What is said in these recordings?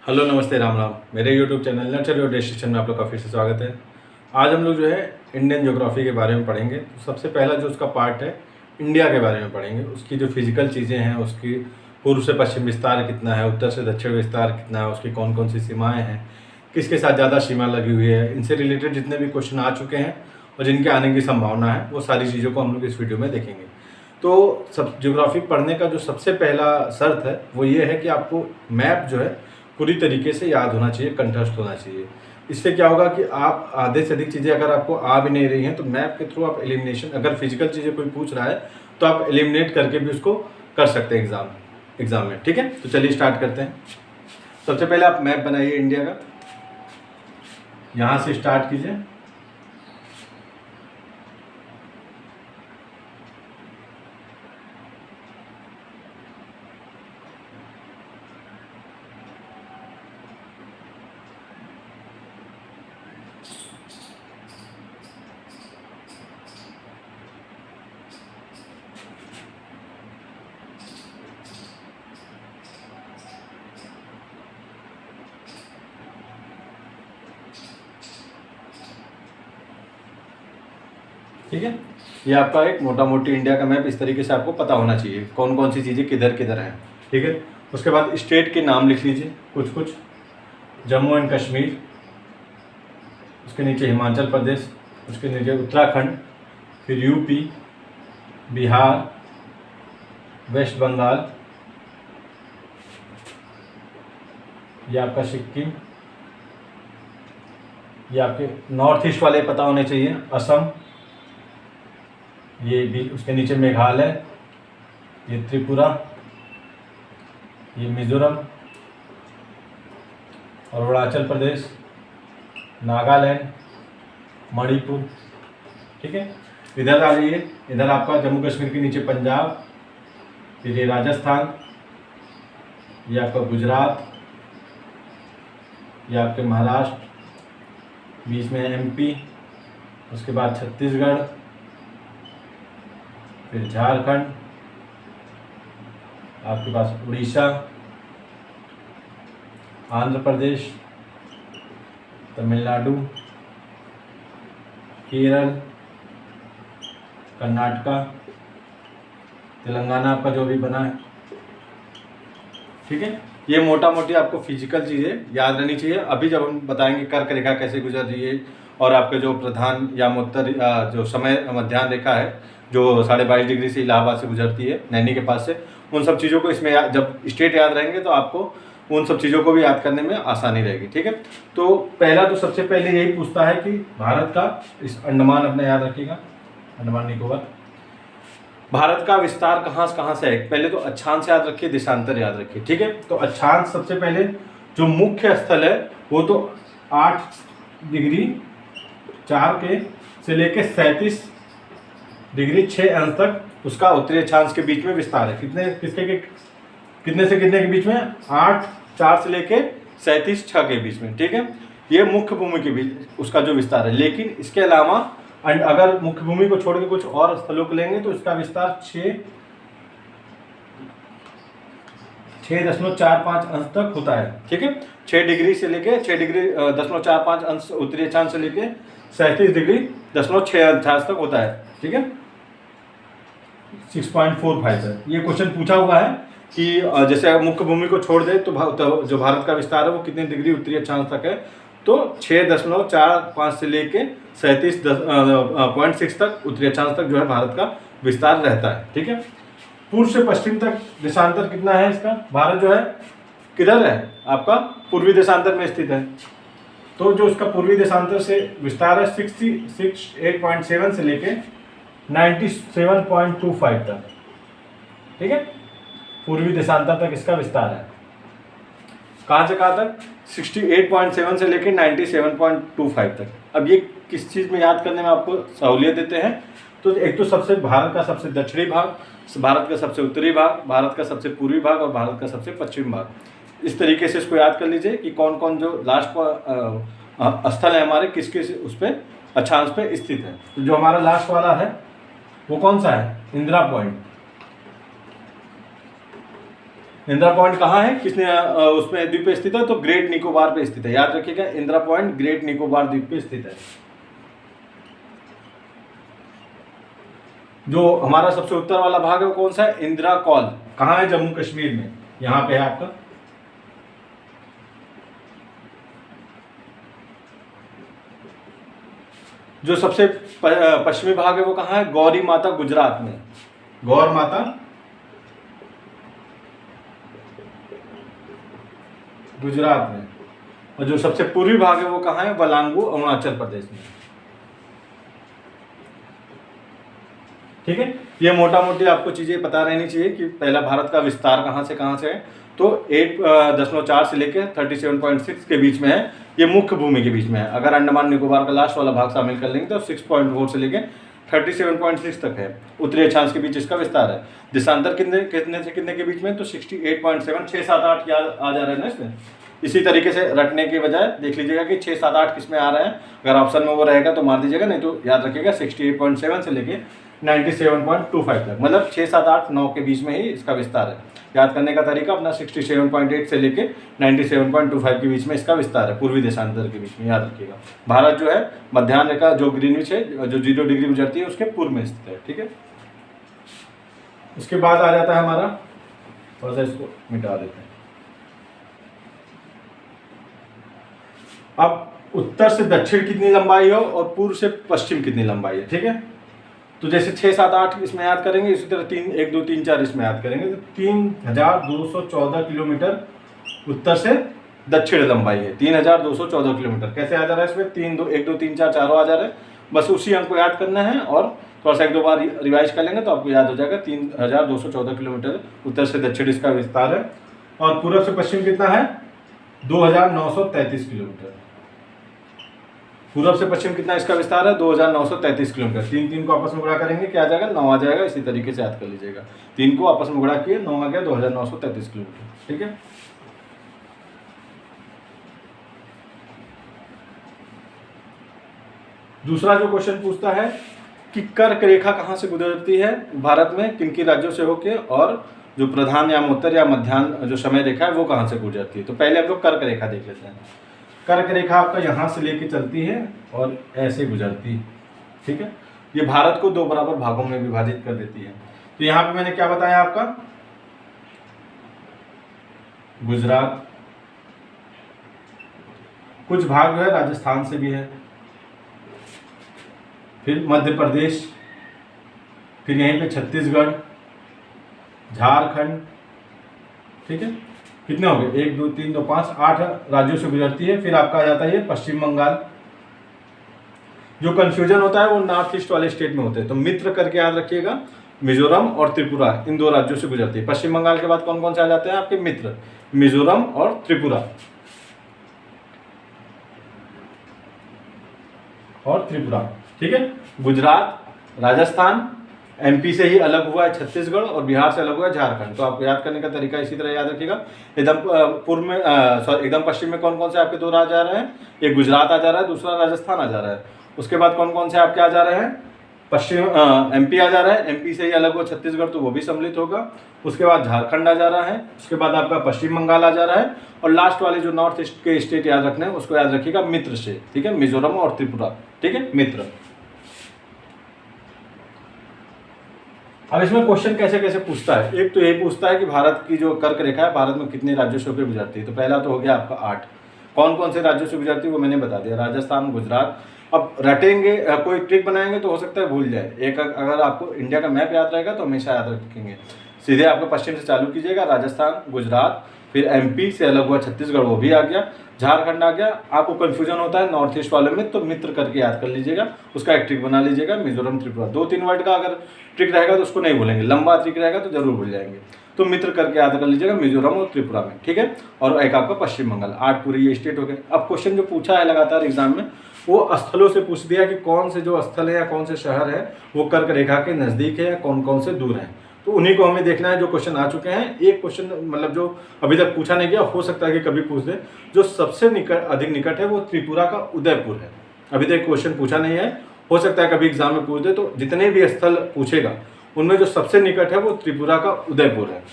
Hello नमस्ते राम राम। मेरे YouTube channel nurture your destination में आप लोग का फिर से स्वागत है। आज हम लोग जो है इंडियन ज्योग्राफी के बारे में पढ़ेंगे। तो सबसे पहला जो उसका पार्ट है इंडिया के बारे में पढ़ेंगे। उसकी जो फिजिकल चीज़ें हैं, उसकी पूर्व से पश्चिम विस्तार कितना है, उत्तर से दक्षिण विस्तार कितना है, उसकी कौन कौन सी सीमाएँ हैं, किसके साथ ज़्यादा सीमा लगी हुई है, इनसे रिलेटेड जितने भी क्वेश्चन आ चुके हैं और जिनके आने की संभावना है, वो सारी चीज़ों को हम लोग इस वीडियो में देखेंगे। तो सब ज्योग्राफी पढ़ने का जो सबसे पहला शर्त है वो ये है कि आपको मैप जो है पूरी तरीके से याद होना चाहिए, कंठस्थ होना चाहिए। इससे क्या होगा कि आप आधे से अधिक चीज़ें अगर आपको आ भी नहीं रही हैं तो मैप के थ्रू आप एलिमिनेशन, अगर फिजिकल चीज़ें कोई पूछ रहा है तो आप एलिमिनेट करके भी उसको कर सकते हैं एग्ज़ाम में। ठीक है, तो चलिए स्टार्ट करते हैं। सबसे पहले आप मैप बनाइए इंडिया का, यहाँ से स्टार्ट कीजिए। ठीक है, ये आपका एक मोटा मोटी इंडिया का मैप इस तरीके से आपको पता होना चाहिए कौन कौन सी चीज़ें किधर किधर हैं। ठीक है, उसके बाद स्टेट के नाम लिख लीजिए कुछ कुछ। जम्मू एंड कश्मीर, उसके नीचे हिमाचल प्रदेश, उसके नीचे उत्तराखंड, फिर यूपी, बिहार, वेस्ट बंगाल, ये आपका सिक्किम, ये आपके नॉर्थ ईस्ट वाले पता होने चाहिए, असम, ये भी उसके नीचे मेघालय, ये त्रिपुरा, ये मिजोरम, अरुणाचल प्रदेश, नागालैंड, मणिपुर। ठीक है, इधर आ जाइए, इधर आपका जम्मू कश्मीर के नीचे पंजाब, फिर ये राजस्थान, ये आपका गुजरात, ये आपके महाराष्ट्र, बीच में एमपी, उसके बाद छत्तीसगढ़, फिर झारखंड, आपके पास उड़ीसा, आंध्र प्रदेश, तमिलनाडु, केरल, कर्नाटका, तेलंगाना आपका जो भी बना है। ठीक है, ये मोटा मोटी आपको फिजिकल चीज़ें याद रहनी चाहिए। अभी जब हम बताएंगे कर्क रेखा कैसे गुजर रही है और आपके जो प्रधान या उत्तर जो समय मध्याह्न रेखा है जो 22.5 डिग्री से इलाहाबाद से गुजरती है नैनी के पास से, उन सब चीज़ों को इसमें जब स्टेट याद रहेंगे तो आपको उन सब चीज़ों को भी याद करने में आसानी रहेगी। ठीक है, तो पहला तो सबसे पहले यही पूछता है कि भारत का, इस अंडमान अपने याद रखिएगा, अंडमान निकोबार, भारत का विस्तार कहाँ से है। पहले तो अक्षांश याद रखिए, देशांतर याद रखिए। ठीक है, तो अक्षांश सबसे पहले जो मुख्य स्थल है वो तो 8 डिग्री 4 के से लेके 37 डिग्री 6 अंश तक उसका उत्तरी अक्षांश के बीच में विस्तार है। कितने से कितने के बीच में? 8 4 से लेके 37 6 के बीच में। ठीक है, ये मुख्य भूमि के बीच उसका जो विस्तार है। लेकिन इसके अलावा अगर मुख्य भूमि को छोड़ के कुछ और स्थलों को लेंगे तो इसका विस्तार 6.45 अंश तक होता है। ठीक है, 6 डिग्री से लेके 6 डिग्री 0.45 अंश उत्तरी अक्षांश से लेके 37 डिग्री 0.6 अंश तक होता है। ठीक है, 6.45 है। ये क्वेश्चन पूछा हुआ है कि जैसे मुख्य भूमि को छोड़ दे तो जो भारत का विस्तार है वो कितने डिग्री उत्तरी अक्षांश तक है, तो 6.45 से लेके 37.6 तक उत्तरी अक्षांश तक जो है भारत का विस्तार रहता है। ठीक है, पूर्व से पश्चिम तक देशांतर कितना है इसका? भारत जो है किधर है आपका? पूर्वी देशांतर में स्थित है। तो जो उसका पूर्वी देशांतर से विस्तार है 68.7 से लेके 97.25 तक। ठीक है, पूर्वी देशांतर तक इसका विस्तार है। कहाँ से कहाँ तक? 68.7 से लेकर 97.25 तक। अब ये किस चीज़ में याद करने में आपको सहूलियत देते हैं? तो एक तो सबसे भारत का सबसे दक्षिणी भाग, भारत का सबसे उत्तरी भाग, भारत का सबसे पूर्वी भाग और भारत का सबसे पश्चिमी भाग। इस तरीके से इसको याद कर लीजिए कि कौन कौन जो लास्ट स्थल है हमारे किस किस उस पर अक्षांश पे स्थित है। तो जो हमारा लास्ट वाला है वो कौन सा है? इंदिरा पॉइंट। इंदिरा पॉइंट कहाँ है, किसने उसमें द्वीप पे स्थित है, तो ग्रेट निकोबार पे स्थित है। याद रखिएगा, इंदिरा पॉइंट ग्रेट निकोबार द्वीप पे स्थित है। जो हमारा सबसे उत्तर वाला भाग है वो कौन सा है, इंदिरा कॉल, कहाँ है, जम्मू कश्मीर में, यहाँ पे है आपका। जो सबसे पश्चिमी भाग है वो कहाँ है, गौरी माता गुजरात में, गौर माता गुजरात में। और जो सबसे पूर्वी भाग है वो कहाँ है, वलांगू अरुणाचल प्रदेश में। ठीक है, ये मोटा मोटी आपको चीजें पता रहनी चाहिए कि पहला भारत का विस्तार कहाँ से है, तो 8.4 से लेकर 37.6 के बीच में है, ये मुख्य भूमि के बीच में है। अगर अंडमान निकोबार का लास्ट वाला भाग शामिल कर लेंगे तो 6.4 से लेकर 37.6 तक है, उत्तरी अक्षांश के बीच इसका विस्तार है। देशांतर कितने से कितने के बीच में, तो 68.7, 6, 7, 8 याद आ जा रहा है ना इसमें। इसी तरीके से रटने के बजाय देख लीजिएगा कि 6, 7, 8 किस में आ रहा है, अगर ऑप्शन में वो रहेगा तो मार दीजिएगा, नहीं तो याद रखिएगा 68.7 से लेके 97.25 तक, मतलब 6, 7, 8, 9 के बीच में ही इसका विस्तार है। याद करने का तरीका अपना 67.8 से लेके 97.25 के बीच में इसका विस्तार है, पूर्वी देशांतर के बीच में, याद रखिएगा। भारत जो है मध्याह्न रेखा जो ग्रीनविच है, जो 0 डिग्री गुजरती है, उसके पूर्व में स्थित है। ठीक है, उसके बाद आ जाता है हमारा, थोड़ा सा इसको मिटा देते हैं। अब उत्तर से दक्षिण कितनी लंबाई हो और पूर्व से पश्चिम कितनी लंबाई है। ठीक है, तो जैसे 6, 7, 8 इसमें याद करेंगे, इसी तरह 3, 1, 2, 3, 4 इसमें याद करेंगे, तो 3214 किलोमीटर उत्तर से दक्षिण लंबाई है। 3214 किलोमीटर कैसे आ जा रहा है इसमें, 3, 2, 1, 2, 3, 4 चारों आ जा रहे हैं, बस उसी अंक को याद करना है और थोड़ा सा 1-2 बार रिवाइज कर लेंगे तो आपको याद हो जाएगा। 3214 किलोमीटर उत्तर से दक्षिण इसका विस्तार है। और पूर्व से पश्चिम कितना है, 2933 किलोमीटर। पूर्व से पश्चिम कितना इसका विस्तार है, 2933 किलोमीटर। 3 को आपस में गुणा करेंगे क्या आ जाएगा, 9 आ जाएगा। इसी तरीके से याद कर लीजिएगा, 3 को आपस में गुणा किए 9 आ गया, 2933 किलोमीटर। ठीक है, दूसरा जो क्वेश्चन पूछता है कि कर्क रेखा कहाँ से गुजरती है भारत में, किन किन राज्यों से होके, और जो प्रधान या उत्तर या मध्याह्न जो समय रेखा है वो कहाँ से गुजरती है। तो पहले हम लोग कर्क रेखा देख लेते हैं। कर्क रेखा आपका यहाँ से लेके चलती है और ऐसे गुजरती है। ठीक है, ये भारत को 2 बराबर भागों में विभाजित कर देती है। तो यहाँ पे मैंने क्या बताया आपका, गुजरात, कुछ भाग जो है राजस्थान से भी है, फिर मध्य प्रदेश, फिर यहीं पे छत्तीसगढ़, झारखंड। ठीक है, कितने हो गए, 1, 2, 3, 2, 5, 8 राज्यों से गुजरती है। फिर आपका आ जाता है ये पश्चिम बंगाल। जो कंफ्यूजन होता है वो नॉर्थ ईस्ट वाले स्टेट में होते हैं, तो मित्र करके याद रखिएगा, मिजोरम और त्रिपुरा, इन 2 राज्यों से गुजरती है। पश्चिम बंगाल के बाद कौन कौन से आ जाते हैं आपके मित्र, मिजोरम और त्रिपुरा, ठीक है। गुजरात, राजस्थान, एमपी से ही अलग हुआ है छत्तीसगढ़, और बिहार से अलग हुआ है झारखंड। तो आपको याद करने का तरीका इसी तरह याद रखिएगा। एकदम पूर्व में एकदम पश्चिम में कौन कौन से आपके 2 राज्य आ रहे हैं, एक गुजरात आ जा रहा है, दूसरा राजस्थान आ जा रहा है। उसके बाद कौन कौन से आपके आ जा रहे हैं, पश्चिम एमपी आ जा रहा है, एमपी से ही अलग हुआ छत्तीसगढ़, तो वो भी सम्मिलित होगा। उसके बाद झारखंड आ जा रहा है, उसके बाद आपका पश्चिम बंगाल आ जा रहा है, और लास्ट वाले जो नॉर्थ ईस्ट के स्टेट याद रखने हैं उसको याद रखिएगा मित्र से। ठीक है, मिजोरम और त्रिपुरा। ठीक है, मित्र। अब इसमें क्वेश्चन कैसे कैसे पूछता है, एक तो ये पूछता है कि भारत की जो कर्क रेखा है भारत में कितने राज्यों से होकर गुजरती है। तो पहला तो हो गया आपका 8। कौन कौन से राज्यों से गुजरती है वो मैंने बता दिया, राजस्थान, गुजरात। अब रटेंगे, कोई ट्रिक बनाएंगे तो हो सकता है भूल जाए। एक अगर आपको इंडिया का मैप याद रहेगा तो हमेशा याद रखेंगे। सीधे आपको पश्चिम से चालू कीजिएगा, राजस्थान, गुजरात, फिर एमपी से अलग हुआ छत्तीसगढ़, वो भी आ गया, झारखंड आ गया। आपको कंफ्यूजन होता है नॉर्थ ईस्ट वाले में, तो मित्र करके याद कर लीजिएगा, उसका एक ट्रिक बना लीजिएगा, मिजोरम, त्रिपुरा। 2-3 वर्ड का अगर ट्रिक रहेगा तो उसको नहीं भूलेंगे, लंबा ट्रिक रहेगा तो जरूर भूल जाएंगे। तो मित्र करके याद कर लीजिएगा मिजोरम और त्रिपुरा में। ठीक है, और एक आपका पश्चिम बंगाल। 8 पूरी ये स्टेट हो गए। अब क्वेश्चन जो पूछा है लगातार एग्जाम में वो स्थलों से पूछ दिया कि कौन से जो स्थल है या कौन से शहर है वो कर्क रेखा के नज़दीक है या कौन कौन से दूर हैं। तो उन्हीं को हमें देखना है जो क्वेश्चन आ चुके हैं। एक क्वेश्चन मतलब जो अभी तक पूछा नहीं गया, हो सकता है कि कभी पूछ दे। जो सबसे अधिक निकट है वो त्रिपुरा का उदयपुर है। अभी तक क्वेश्चन पूछा नहीं है, हो सकता है कभी एग्जाम में पूछ दे। तो जितने भी स्थल पूछेगा उनमें जो सबसे निकट है वो त्रिपुरा का उदयपुर है।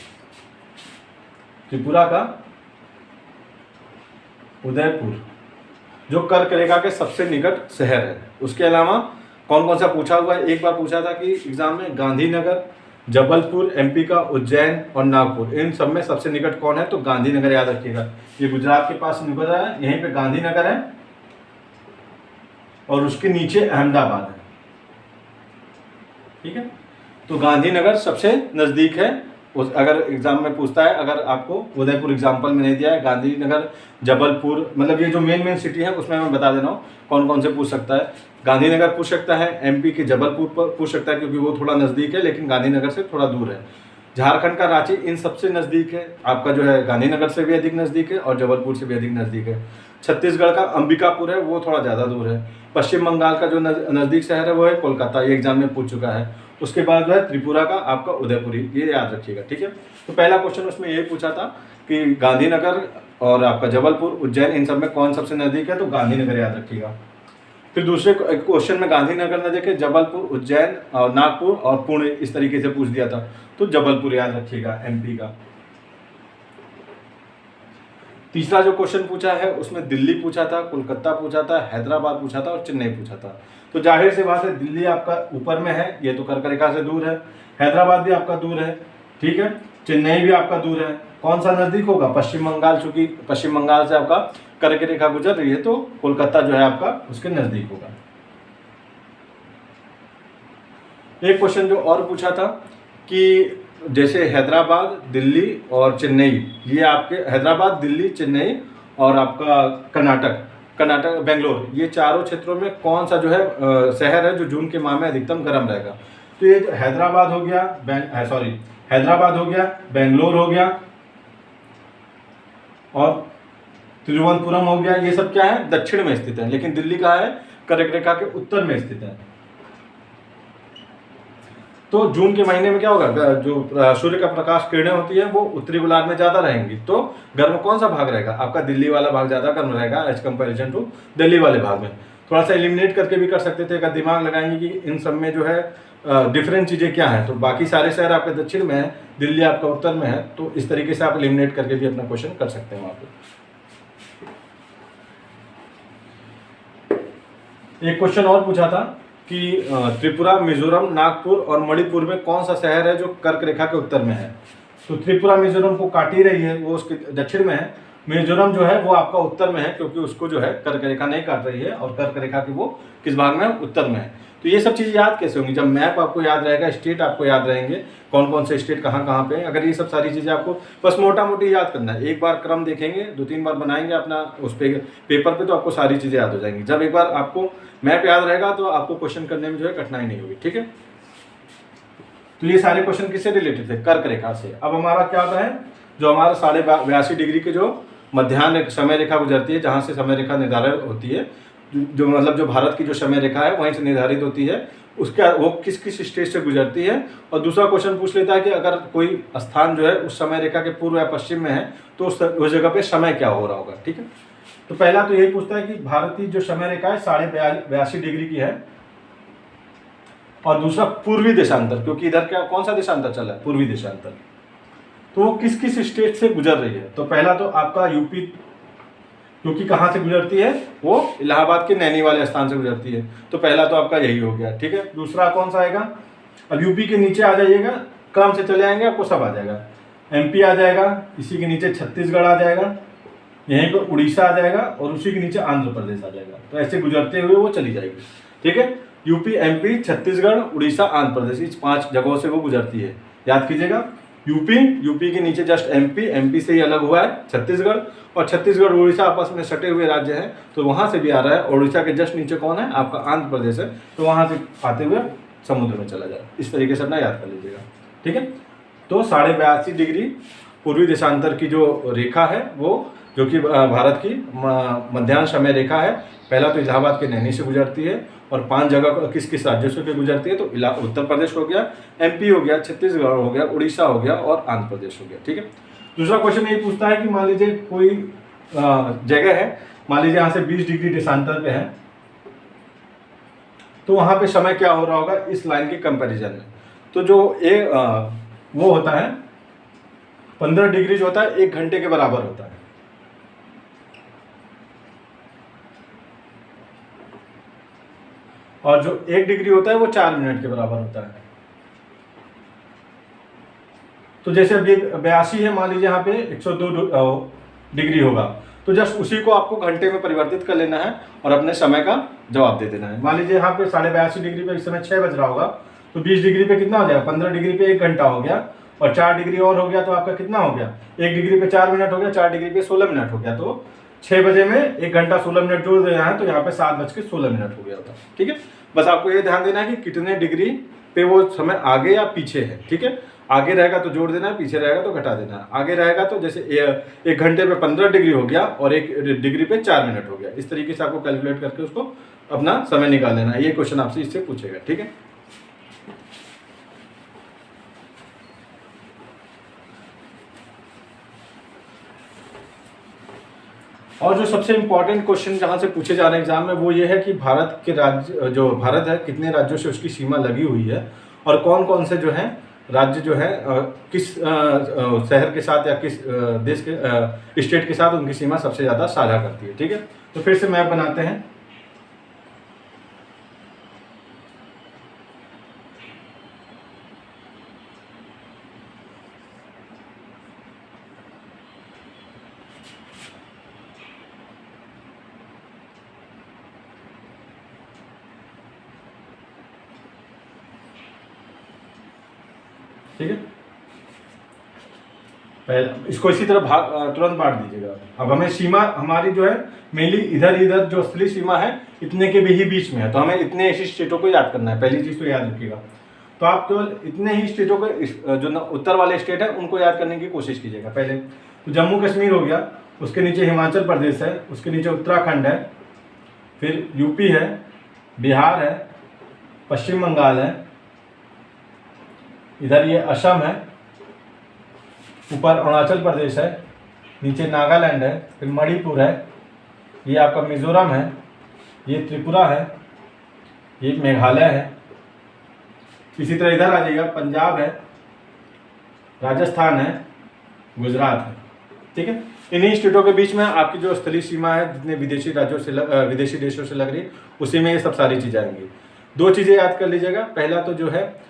त्रिपुरा का उदयपुर जो कर्क रेखा के सबसे निकट शहर है। उसके अलावा कौन कौन सा पूछा हुआ है, एक बार पूछा था कि एग्जाम में गांधीनगर, जबलपुर एमपी का, उज्जैन और नागपुर, इन सब में सबसे निकट कौन है, तो गांधीनगर याद रखिएगा। ये गुजरात के पास निकल रहा है, यहीं पे गांधीनगर है और उसके नीचे अहमदाबाद है। ठीक है, तो गांधीनगर सबसे नज़दीक है। अगर एग्जाम में पूछता है, अगर आपको उदयपुर एग्जाम्पल में नहीं दिया है, गांधीनगर, जबलपुर, मतलब ये जो मेन सिटी है उसमें मैं बता दे रहा हूँ कौन कौन से पूछ सकता है। गांधीनगर पूछ सकता है, एमपी के जबलपुर पर पूछ सकता है क्योंकि वो थोड़ा नज़दीक है लेकिन गांधीनगर से थोड़ा दूर है। झारखंड का रांची इन सबसे नज़दीक है, आपका जो है गांधीनगर से भी अधिक नज़दीक है और जबलपुर से भी अधिक नज़दीक है। छत्तीसगढ़ का अंबिकापुर है, वो थोड़ा ज़्यादा दूर है। पश्चिम बंगाल का जो नज़दीक शहर है वो है कोलकाता, ये एग्जाम में पूछ चुका है। उसके बाद जो है त्रिपुरा का आपका उदयपुरी, ये याद रखिएगा। ठीक है, तो पहला क्वेश्चन उसमें ये पूछा था कि गांधीनगर और आपका जबलपुर, उज्जैन, इन सब में कौन सबसे नज़दीक है, तो गांधीनगर याद रखिएगा। फिर दूसरे क्वेश्चन में गांधीनगर न देखे, जबलपुर, उज्जैन और नागपुर और पुणे, इस तरीके से पूछ दिया था, तो जबलपुर याद रखिएगा एमपी का। तीसरा जो क्वेश्चन पूछा है उसमें दिल्ली पूछा था, कोलकाता पूछा था, हैदराबाद पूछा था और चेन्नई पूछा था। तो जाहिर सी बात है दिल्ली आपका ऊपर में है, ये तो कर्क रेखा से दूर है। हैदराबाद भी आपका दूर है, ठीक है। चेन्नई भी आपका दूर है। कौन सा नज़दीक होगा, पश्चिम बंगाल, चूंकि पश्चिम बंगाल से आपका कर्क रेखा गुजर रही है तो कोलकाता जो है आपका उसके नज़दीक होगा। एक क्वेश्चन जो और पूछा था कि जैसे हैदराबाद, दिल्ली और चेन्नई, ये आपके हैदराबाद, दिल्ली, चेन्नई और आपका कर्नाटक, बेंगलोर, ये चारों क्षेत्रों में कौन सा जो है शहर है जो जून के माह में अधिकतम गर्म रहेगा। तो ये हैदराबाद हो गया, हैदराबाद हो गया, बेंगलोर हो गया और तिरुवनंतपुरम हो गया, ये सब क्या है, दक्षिण में स्थित है। लेकिन दिल्ली कहाँ है, कर्क रेखा के उत्तर में स्थित है। तो जून के महीने में क्या होगा, जो सूर्य का प्रकाश किरणें होती है वो उत्तरी गोलार्ध में ज़्यादा रहेंगी, तो गर्म कौन सा भाग रहेगा, आपका दिल्ली वाला भाग ज़्यादा गर्म रहेगा एज कंपेरिजन टू दिल्ली वाले भाग में। थोड़ा सा एलिमिनेट करके भी कर सकते थे अगर दिमाग लगाएंगे कि इन सब में जो है डिफरेंट चीज़ें क्या हैं। तो बाकी सारे शहर आपके दक्षिण में है, दिल्ली आपका उत्तर में है, तो इस तरीके से आप एलिमिनेट करके भी अपना क्वेश्चन कर सकते हैं वहाँ पर। एक क्वेश्चन और पूछा था कि त्रिपुरा, मिजोरम, नागपुर और मणिपुर में कौन सा शहर है जो कर्क रेखा के उत्तर में है। तो त्रिपुरा मिजोरम को काट ही रही है, वो उसके दक्षिण में है। मिजोरम जो है वो आपका उत्तर में है क्योंकि उसको जो है कर्क रेखा नहीं काट रही है और कर्क रेखा की वो किस भाग में है, उत्तर में है। तो ये सब चीज़ें याद कैसे होंगी, जब मैप आपको याद रहेगा, स्टेट आपको याद रहेंगे, कौन कौन से स्टेट कहाँ कहाँ पे हैं। अगर ये सब सारी चीज़ें आपको बस मोटा मोटी याद करना है, एक बार क्रम देखेंगे, 2-3 बार बनाएंगे अपना उस पेपर पे, तो आपको सारी चीज़ें याद हो जाएंगी। जब एक बार आपको मैप याद रहेगा तो आपको क्वेश्चन करने में जो है कठिनाई नहीं होगी। ठीक है, तो ये सारे क्वेश्चन किससे रिलेटेड थे, कर्क रेखा से। अब हमारा क्या होता है, जो हमारा 82.5 डिग्री के जो मध्याह्न समय रेखा गुजरती है, जहाँ से समय रेखा निर्धारित होती है, जो मतलब जो भारत की जो समय रेखा है वहीं से निर्धारित होती है, उसका वो किस किस स्टेट से गुजरती है। और दूसरा क्वेश्चन पूछ लेता है कि अगर कोई स्थान जो है उस समय रेखा के पूर्व या पश्चिम में है तो उस जगह पे समय क्या हो रहा होगा। ठीक है, तो पहला तो यही पूछता है कि भारत की जो समय रेखा है 82.5 डिग्री की है, और दूसरा पूर्वी देशांतर, क्योंकि इधर क्या कौन सा देशांतर चला है, पूर्वी देशांतर, तो वो किस किस स्टेट से गुजर रही है। तो पहला तो आपका यूपी, क्योंकि कहाँ से गुजरती है, वो इलाहाबाद के नैनी वाले स्थान से गुजरती है, तो पहला तो आपका यही हो गया। ठीक है, दूसरा कौन सा आएगा, अब यूपी के नीचे आ जाइएगा, क्रम से चले आएंगे आपको सब आ जाएगा। एमपी आ जाएगा, इसी के नीचे छत्तीसगढ़ आ जाएगा, यहीं पर उड़ीसा आ जाएगा और उसी के नीचे आंध्र प्रदेश आ जाएगा। तो ऐसे गुजरते हुए वो चली जाएगी। ठीक है, यूपी, एमपी, छत्तीसगढ़, उड़ीसा, आंध्र प्रदेश, इस 5 जगहों से वो गुजरती है, याद कीजिएगा। यूपी के नीचे जस्ट एमपी से ही अलग हुआ है छत्तीसगढ़, और छत्तीसगढ़ उड़ीसा आपस में सटे हुए राज्य हैं, तो वहाँ से भी आ रहा है। और उड़ीसा के जस्ट नीचे कौन है, आपका आंध्र प्रदेश है, तो वहाँ से आते हुए समुद्र में चला जाए। इस तरीके से अपना याद कर लीजिएगा। ठीक है, तो 82.5 डिग्री पूर्वी देशांतर की जो रेखा है, वो जो कि भारत की मध्याह्न समय रेखा है, पहला तो इलाहाबाद के नैनी से गुजरती है, और 5 जगह किस किस राज्यों से गुजरती है, तो उत्तर प्रदेश हो गया, एमपी हो गया, छत्तीसगढ़ हो गया, उड़ीसा हो गया और आंध्र प्रदेश हो गया। ठीक है, दूसरा क्वेश्चन ये पूछता है कि मान लीजिए कोई जगह है, मान लीजिए यहाँ से 20 डिग्री देशांतर पे है, तो वहाँ पे समय क्या हो रहा होगा इस लाइन के कंपैरिजन में। तो जो वो होता है 15 डिग्री जो होता है 1 घंटे के बराबर होता है। और जो 1 डिग्री होता है वो 4 मिनट के बराबर होता है। तो जैसे अब ये 82 है, मान लीजिए यहाँ पे 102 डिग्री होगा, तो जस्ट उसी को आपको घंटे में परिवर्तित कर लेना है और अपने समय का जवाब दे देना है। मान लीजिए यहाँ पे 82.5 डिग्री पे इस समय 6 बज रहा होगा, तो 20 डिग्री पे कितना हो जाएगा, 15 डिग्री पे 1 घंटा हो गया, और 4 डिग्री और हो गया तो आपका कितना हो गया, 1 डिग्री पे 4 मिनट हो गया, 4 डिग्री पे 16 मिनट हो गया। तो 6 बजे में 1 घंटा 16 मिनट जोड़ देना है, तो यहाँ पे 7:16 हो गया होता। ठीक है, बस आपको ये ध्यान देना है कि कितने डिग्री पे वो समय आगे या पीछे है। ठीक है, आगे रहेगा तो जोड़ देना है, पीछे रहेगा तो घटा देना है। आगे रहेगा तो जैसे 1 घंटे पे 15 डिग्री हो गया और 1 डिग्री पे 4 मिनट हो गया। इस तरीके से आपको कैलकुलेट करके उसको अपना समय निकाल लेना है। ये क्वेश्चन आपसे इससे पूछेगा। ठीक है, और जो सबसे इंपॉर्टेंट क्वेश्चन जहां से पूछे जा रहे हैं एग्जाम में वो ये है कि भारत के राज्य, जो भारत है, कितने राज्यों से उसकी सीमा लगी हुई है और कौन कौन से जो है राज्य जो है किस शहर के साथ या किस देश के स्टेट के साथ उनकी सीमा सबसे ज़्यादा साझा करती है। ठीक है, तो फिर से मैप बनाते हैं। ठीक है, पहले इसको इसी तरह तुरंत बांट दीजिएगा। अब हमें सीमा हमारी जो है मेनली इधर इधर जो असली सीमा है इतने के भी ही बीच में है, तो हमें इतने ऐसी स्टेटों को याद करना है। पहली चीज़ तो याद रखिएगा, तो आप केवल इतने ही स्टेटों को, जो उत्तर वाले स्टेट है उनको याद करने की कोशिश कीजिएगा। पहले तो जम्मू कश्मीर हो गया, उसके नीचे हिमाचल प्रदेश है, उसके नीचे उत्तराखंड है, फिर यूपी है, बिहार है, पश्चिम बंगाल है, इधर ये असम है, ऊपर अरुणाचल प्रदेश है, नीचे नागालैंड है, फिर मणिपुर है, ये आपका मिजोरम है, ये त्रिपुरा है, ये मेघालय है। इसी तरह इधर आ जाइएगा, पंजाब है, राजस्थान है, गुजरात है। ठीक है, इन्हीं स्टेटों के बीच में आपकी जो स्थलीय सीमा है, जितने विदेशी राज्यों से विदेशी देशों से लग रही है, उसी में ये सब सारी चीज़ें आएंगी। 2 चीज़ें याद कर लीजिएगा। पहला तो जो है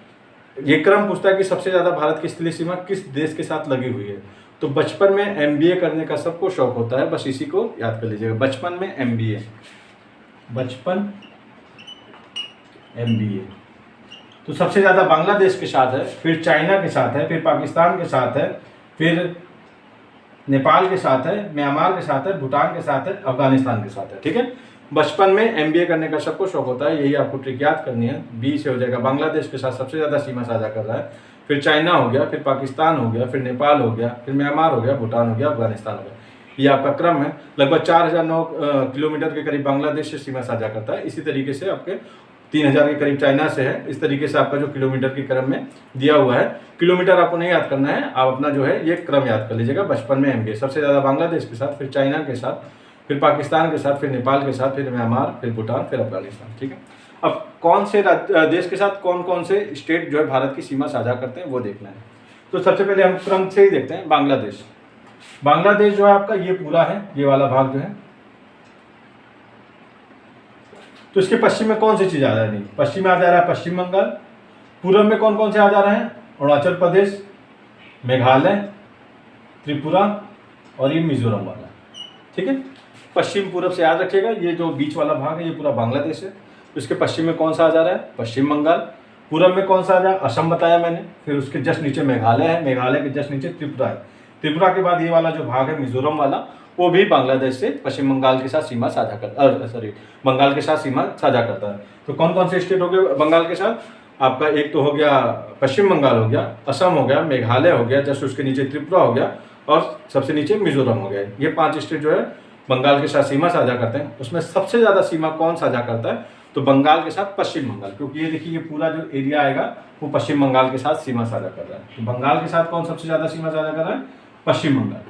ये क्रम पूछता है कि सबसे ज़्यादा भारत की स्थलीय सीमा किस देश के साथ लगी हुई है। तो बचपन में MBA करने का सबको शौक होता है, बस इसी को याद कर लीजिएगा। बचपन में MBA, बचपन MBA, तो सबसे ज़्यादा बांग्लादेश के साथ है, फिर चाइना के साथ है, फिर पाकिस्तान के साथ है, फिर नेपाल के साथ है, म्यांमार के साथ है, भूटान के साथ है, अफगानिस्तान के साथ है। ठीक है, बचपन में MBA करने का सबको शौक होता है, यही आपको ट्रिक याद करनी है। बी से हो जाएगा, बांग्लादेश के साथ सबसे ज़्यादा सीमा साझा कर रहा है, फिर चाइना हो गया, फिर पाकिस्तान हो गया, फिर नेपाल हो गया, फिर म्यांमार हो गया, भूटान हो गया, अफगानिस्तान हो गया। ये आपका क्रम है। लगभग 4009 किलोमीटर के करीब बांग्लादेश से सीमा साझा करता है। इसी तरीके से आपके 3000 के करीब चाइना से है। इस तरीके से आपका जो किलोमीटर के क्रम में दिया हुआ है, किलोमीटर आपको नहीं याद करना है, आप अपना जो है ये क्रम याद कर लीजिएगा। बचपन में MBA सबसे ज़्यादा बांग्लादेश के साथ, फिर चाइना के साथ, फिर पाकिस्तान के साथ, फिर नेपाल के साथ, फिर म्यांमार, फिर भूटान, फिर अफगानिस्तान। ठीक है, अब कौन से देश के साथ कौन कौन से स्टेट जो है भारत की सीमा साझा करते हैं वो देखना है। तो सबसे पहले हम क्रम से ही देखते हैं। बांग्लादेश, बांग्लादेश जो है आपका ये पूरा है, ये वाला भाग जो है, तो इसके पश्चिम में कौन सी चीज़ आ रहा है? पश्चिम में आ जा रहा है पश्चिम बंगाल। पूर्व में कौन कौन से आ जा रहे हैं? अरुणाचल प्रदेश, मेघालय, त्रिपुरा और ये मिजोरम वाला। ठीक है, पश्चिम पूर्व से याद रखिएगा, ये जो बीच वाला भाग है ये पूरा बांग्लादेश है। तो इसके पश्चिम में कौन सा आ जा रहा है? पश्चिम बंगाल। पूर्व में कौन सा आ जा रहा है? असम बताया मैंने। फिर उसके जस्ट नीचे मेघालय है, मेघालय के जस्ट नीचे त्रिपुरा है। त्रिपुरा के बाद ये वाला जो भाग है मिजोरम वाला, वो भी बांग्लादेश से पश्चिम बंगाल के साथ सीमा साझा करता है, बंगाल के साथ सीमा साझा करता है। तो कौन कौन से स्टेट हो गए बंगाल के साथ? आपका एक तो हो गया पश्चिम बंगाल हो गया, असम हो गया, मेघालय हो गया, जस्ट उसके नीचे त्रिपुरा हो गया और सबसे नीचे मिजोरम हो गया। ये 5 स्टेट जो है बंगाल के साथ सीमा साझा करते हैं। उसमें सबसे ज़्यादा सीमा कौन साझा करता है? तो बंगाल के साथ पश्चिम बंगाल, क्योंकि ये देखिए ये पूरा जो एरिया आएगा वो पश्चिम बंगाल के साथ सीमा साझा कर रहा है। तो बंगाल के साथ कौन सबसे ज़्यादा सीमा साझा कर रहा है? पश्चिम बंगाल।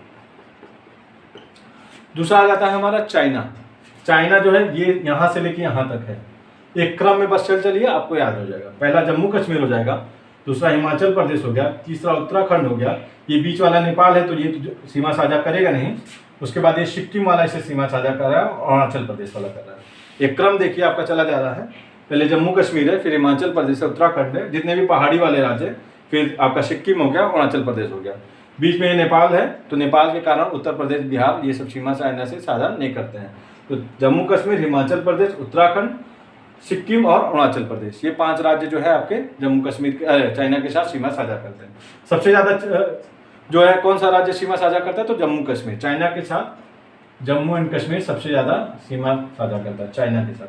दूसरा आ जाता है हमारा चाइना। चाइना जो है ये यहाँ से लेके यहाँ तक है। एक क्रम में बस चलिए आपको याद हो जाएगा। पहला जम्मू कश्मीर हो जाएगा, दूसरा हिमाचल प्रदेश हो गया, तीसरा उत्तराखंड हो गया, ये बीच वाला नेपाल है तो ये तो सीमा साझा करेगा नहीं। उसके बाद ये सिक्किम वाला इसे सीमा साझा कर रहा है और अरुणाचल प्रदेश वाला कर रहा है। एक क्रम देखिए आपका चला जा रहा है, पहले जम्मू कश्मीर है, फिर हिमाचल प्रदेश है, उत्तराखंड है, जितने भी पहाड़ी वाले राज्य है, फिर आपका सिक्किम हो गया, अरुणाचल प्रदेश हो गया, बीच में नेपाल है। तो नेपाल के कारण उत्तर प्रदेश, बिहार ये सब सीमा चाइना से साझा नहीं करते हैं। तो जम्मू कश्मीर, हिमाचल प्रदेश, उत्तराखंड, सिक्किम और अरुणाचल प्रदेश, ये 5 राज्य जो है आपके जम्मू कश्मीर के चाइना के साथ सीमा साझा करते हैं। सबसे ज़्यादा जो है कौन सा राज्य सीमा साझा करता है, तो जम्मू कश्मीर, चाइना के साथ जम्मू एंड कश्मीर सबसे ज़्यादा सीमा साझा करता है चाइना के साथ।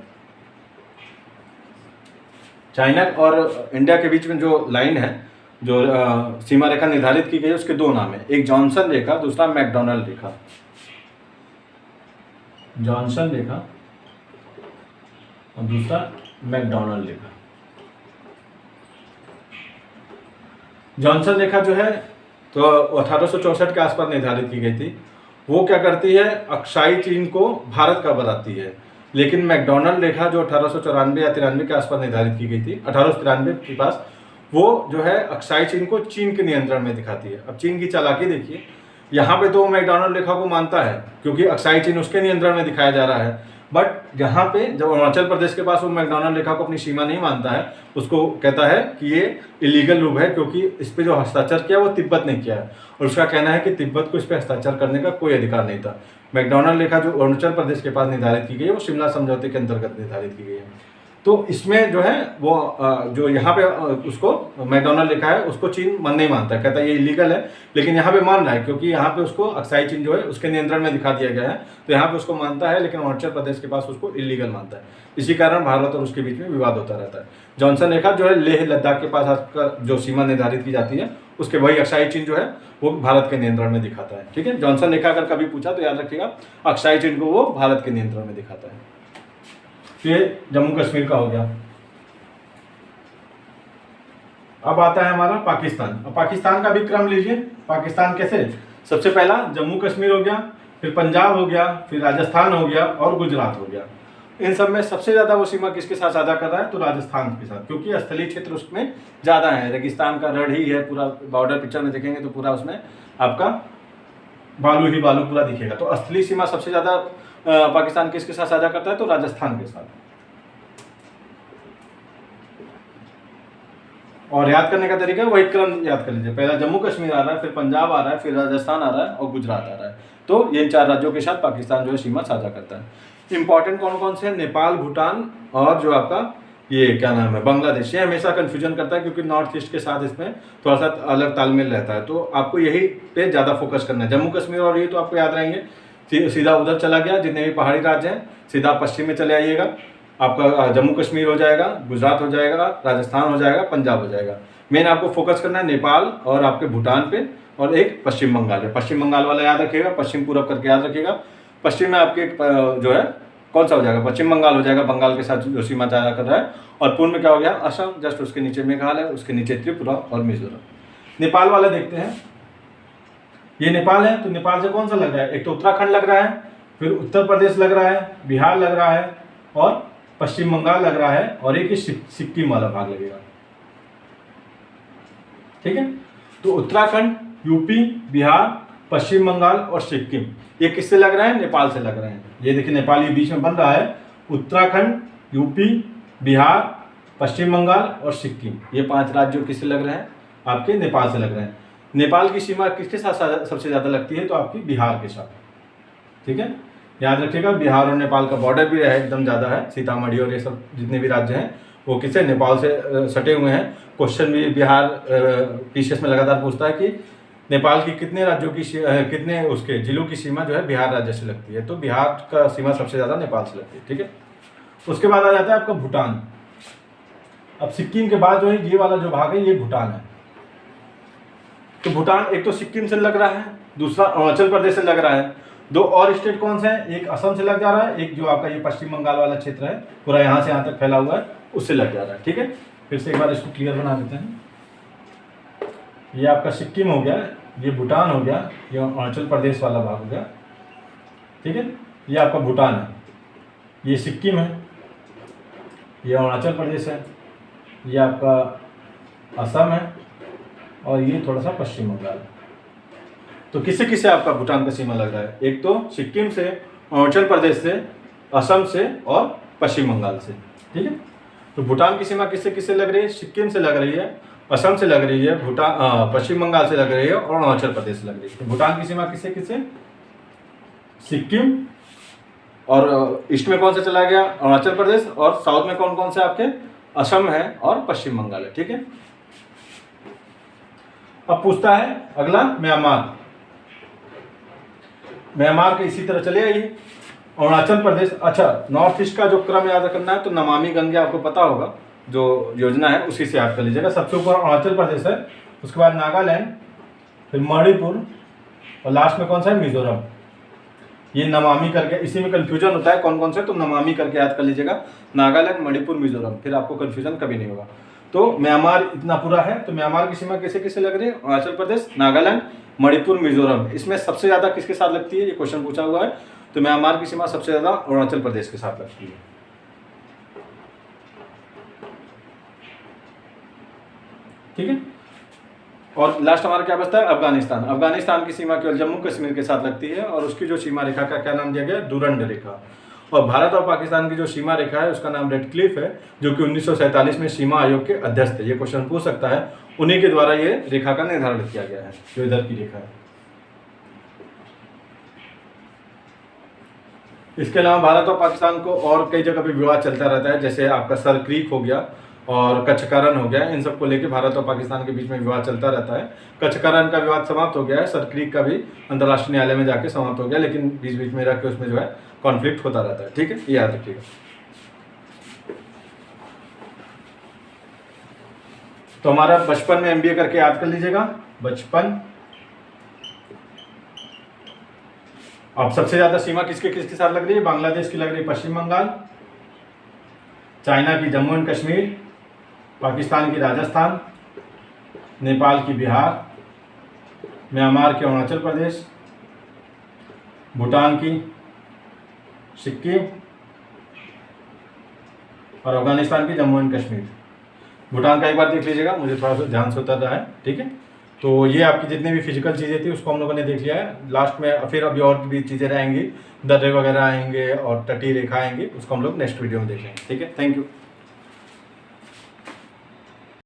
चाइना और इंडिया के बीच में जो लाइन है, जो सीमा रेखा निर्धारित की गई है, उसके 2 नाम है, एक जॉनसन रेखा, दूसरा मैकडोनल्ड रेखा। जॉनसन रेखा और दूसरा मैकडोनल्ड रेखा। जॉनसन रेखा जो है तो 1864 के आसपास निर्धारित की गई थी। वो क्या करती है, अक्साई चीन को भारत का बताती है। लेकिन मैकडोनल्ड रेखा जो 1894 या 93 के आसपास निर्धारित की गई थी, 1893 के पास, वो जो है अक्साई चीन को चीन के नियंत्रण में दिखाती है। अब चीन की चालाकी देखिए, यहाँ पे तो मैकडोनल्ड रेखा को मानता है क्योंकि अक्साई चीन उसके नियंत्रण में दिखाया जा रहा है, बट यहाँ पे जब अरुणाचल प्रदेश के पास वो मैकडोनल्ड रेखा को अपनी सीमा नहीं मानता है, उसको कहता है कि ये इलीगल रूप है क्योंकि इस पे जो हस्ताक्षर किया वो तिब्बत ने किया है, और उसका कहना है कि तिब्बत को इस पे हस्ताक्षर करने का कोई अधिकार नहीं था। मैकडोनल्ड रेखा जो अरुणाचल प्रदेश के पास निर्धारित की गई है, वो शिमला समझौते के अंतर्गत निर्धारित की गई है। तो इसमें जो है वो जो यहाँ पे उसको मैकडोनल्ड रेखा है, उसको चीन मन नहीं मानता है, कहता है ये इलीगल है, लेकिन यहाँ पे मान रहा है क्योंकि यहाँ पे उसको अक्साई चीन जो है उसके नियंत्रण में दिखा दिया गया है, तो यहाँ पे उसको मानता है, लेकिन अरुणाचल प्रदेश के पास उसको इलीगल मानता है। इसी कारण भारत और उसके बीच में विवाद होता रहता है। जॉनसन रेखा जो है लेह लद्दाख के पास आपका जो सीमा निर्धारित की जाती है, उसके वही अक्साई चीन जो है वो भारत के नियंत्रण में दिखाता है। ठीक है, जॉनसन रेखा अगर कभी पूछा तो याद रखिएगा, अक्साई चीन को वो भारत के नियंत्रण में दिखाता है। ये जम्मू कश्मीर का हो गया। अब आता है हमारा पाकिस्तान। अब पाकिस्तान का भी क्रम लीजिए। पाकिस्तान कैसे, सबसे पहला जम्मू कश्मीर हो गया, फिर पंजाब हो गया, फिर राजस्थान हो गया और गुजरात हो गया। इन सब में सबसे ज़्यादा वो सीमा किसके साथ साझा कर रहा है, तो राजस्थान के साथ, क्योंकि स्थलीय क्षेत्र उसमें ज़्यादा है। रेगिस्तान का रण ही है पूरा, बॉर्डर पिक्चर में देखेंगे तो पूरा उसमें आपका बालू ही बालू पूरा दिखेगा। तो स्थलीय सीमा सबसे ज़्यादा पाकिस्तान किसके साथ साझा करता है, तो राजस्थान के साथ। और याद करने का तरीका वही क्रम याद कर लीजिए, पहला जम्मू कश्मीर आ रहा है, फिर पंजाब आ रहा है, फिर राजस्थान आ रहा है और गुजरात आ रहा है। तो ये 4 राज्यों के साथ पाकिस्तान जो है सीमा साझा करता है। इंपॉर्टेंट कौन कौन से हैं, नेपाल, भूटान और जो आपका ये क्या नाम है, बांग्लादेश। ये हमेशा कन्फ्यूजन करता है क्योंकि नॉर्थ ईस्ट के साथ इसमें थोड़ा सा अलग तालमेल रहता है, तो आपको यही पे ज़्यादा फोकस करना है। जम्मू कश्मीर और ये तो आपको याद रहेंगे, सीधा उधर चला गया, जितने भी पहाड़ी राज्य हैं सीधा पश्चिम में चले आइएगा, आपका जम्मू कश्मीर हो जाएगा, गुजरात हो जाएगा, राजस्थान हो जाएगा, पंजाब हो जाएगा। मेन आपको फोकस करना है नेपाल और आपके भूटान पे, और एक पश्चिम बंगाल है। पश्चिम बंगाल वाला याद रखिएगा, पश्चिम पूरब करके याद रखिएगा। पश्चिम में आपके जो है कौन सा हो जाएगा, पश्चिम बंगाल हो जाएगा, बंगाल के साथ जो सीमा साझा कर रहा है। और पूर्व में क्या हो गया, असम, जस्ट उसके नीचे मेघालय, उसके नीचे त्रिपुरा और मिजोरम। नेपाल वाला देखते हैं, ये नेपाल है, तो नेपाल से कौन सा लग रहा है, एक तो उत्तराखंड लग रहा है, फिर उत्तर प्रदेश लग रहा है, बिहार लग रहा है और पश्चिम बंगाल लग रहा है, और एक सिक्किम वाला भाग लगेगा। ठीक है, तो उत्तराखंड, यूपी, बिहार, पश्चिम बंगाल और सिक्किम, ये किससे लग रहे हैं, नेपाल से लग रहे हैं। ये देखिए नेपाल ये बीच में बन रहा है, उत्तराखंड, यूपी, बिहार, पश्चिम बंगाल और सिक्किम, ये 5 राज्यों किससे लग रहे हैं, आपके नेपाल से लग रहे हैं। नेपाल की सीमा किसके साथ सबसे ज़्यादा लगती है, तो आपकी बिहार के साथ। ठीक है, याद रखिएगा, बिहार और नेपाल का बॉर्डर भी है एकदम ज़्यादा है, सीतामढ़ी और ये सब जितने भी राज्य हैं वो किससे, नेपाल से सटे हुए हैं। क्वेश्चन भी बिहार पीसीएस में लगातार पूछता है कि नेपाल की कितने राज्यों की कितने उसके जिलों की सीमा जो है बिहार राज्य से लगती है, तो बिहार का सीमा सबसे ज़्यादा नेपाल से लगती है। ठीक है, उसके बाद आ जाता है आपका भूटान। अब सिक्किम के बाद जो है ये वाला जो भाग है ये भूटान है। तो भूटान एक तो सिक्किम से लग रहा है, दूसरा अरुणाचल प्रदेश से लग रहा है। 2 और स्टेट कौन से हैं, एक असम से लग जा रहा है, एक जो आपका ये पश्चिम बंगाल वाला क्षेत्र है पूरा यहाँ से यहाँ तक फैला हुआ है उससे लग जा रहा है। ठीक है, फिर से एक बार इसको क्लियर बना देते हैं। ये आपका सिक्किम हो गया, ये भूटान हो गया, ये अरुणाचल प्रदेश वाला भाग हो गया। ठीक है, ये आपका भूटान है, ये सिक्किम है, ये अरुणाचल प्रदेश है, ये आपका असम है, और ये थोड़ा सा पश्चिम बंगाल। तो किससे किससे आपका भूटान का सीमा लग रहा है? एक तो सिक्किम से, अरुणाचल प्रदेश से, असम से और पश्चिम बंगाल से। ठीक है, तो भूटान की सीमा किससे किससे लग रही है? सिक्किम से लग रही है, असम से लग रही है, पश्चिम बंगाल से लग रही है और अरुणाचल प्रदेश से लग रही है। तो भूटान की सीमा किससे किससे? सिक्किम, और ईस्ट में कौन सा चला गया? अरुणाचल प्रदेश, और साउथ में कौन कौन से आपके? असम है और पश्चिम बंगाल है। ठीक है, अब पूछता है अगला म्यांमार। म्यांमार के इसी तरह चले आइए। अरुणाचल प्रदेश, अच्छा नॉर्थ ईस्ट का जो क्रम याद करना है तो नमामि गंगे आपको पता होगा, जो योजना है उसी से याद कर लीजिएगा। सबसे ऊपर अरुणाचल प्रदेश है, उसके बाद नागालैंड, फिर मणिपुर, और लास्ट में कौन सा है? मिजोरम। ये नमामि करके, इसी में कंफ्यूजन होता है कौन कौन से, तो नमामि करके याद कर लीजिएगा। नागालैंड, मणिपुर, मिजोरम, फिर आपको कंफ्यूजन कभी नहीं होगा। तो म्यांमार इतना पूरा है। तो म्यांमार की सीमा किसे किसे लग रही है? अरुणाचल प्रदेश, नागालैंड, मणिपुर, मिजोरम। इसमें सबसे ज़्यादा किसके साथ लगती है? ये क्वेश्चन पूछा हुआ है। तो म्यांमार की सीमा सबसे ज़्यादा अरुणाचल प्रदेश के साथ लगती है। ठीक है, और लास्ट हमारा क्या बचता है? अफगानिस्तान। अफगानिस्तान की सीमा केवल जम्मू कश्मीर के साथ लगती है, और उसकी जो सीमा रेखा का क्या नाम दिया गया? डूरंड रेखा। और भारत और पाकिस्तान की जो सीमा रेखा है उसका नाम रेडक्लिफ है, जो कि 1947 में सीमा आयोग के अध्यक्ष थे। ये क्वेश्चन पूछ सकता है, उन्हीं के द्वारा ये रेखा का निर्धारण किया गया है, जो इधर की रेखा है। इसके अलावा भारत और पाकिस्तान को और कई जगह पे विवाद चलता रहता है, जैसे आपका सर क्रीक हो गया और कच्छकारण हो गया। इन सबको लेके भारत और पाकिस्तान के बीच में विवाद चलता रहता है। कच्छकारण का विवाद समाप्त हो गया है, सर क्रीक का भी अंतर्राष्ट्रीय न्यायालय में जाके समाप्त हो गया, लेकिन बीच बीच में रह के उसमें जो है कॉन्फ्लिक्ट होता रहता है। ठीक है, ये याद रखिएगा। तो हमारा बचपन में एमबीए करके याद कर लीजिएगा। बचपन, अब सबसे ज्यादा सीमा किसके किसके साथ लग रही है? बांग्लादेश की लग रही है पश्चिम बंगाल, चाइना की जम्मू एंड कश्मीर, पाकिस्तान की राजस्थान, नेपाल की बिहार, म्यांमार के अरुणाचल प्रदेश, भूटान की सिक्किम, और अफगानिस्तान की जम्मू एंड कश्मीर। भूटान का एक बार देख लीजिएगा, मुझे थोड़ा सा ध्यान से उतर रहा है। ठीक है, तो ये आपकी जितनी भी फिजिकल चीज़ें थी उसको हम लोगों ने देख लिया है। लास्ट में फिर अभी और भी चीज़ें रहेंगी, दर्रे वगैरह आएंगे और तटीय रेखा आएंगी, उसको हम लोग नेक्स्ट वीडियो में देखेंगे। ठीक है, थैंक यू।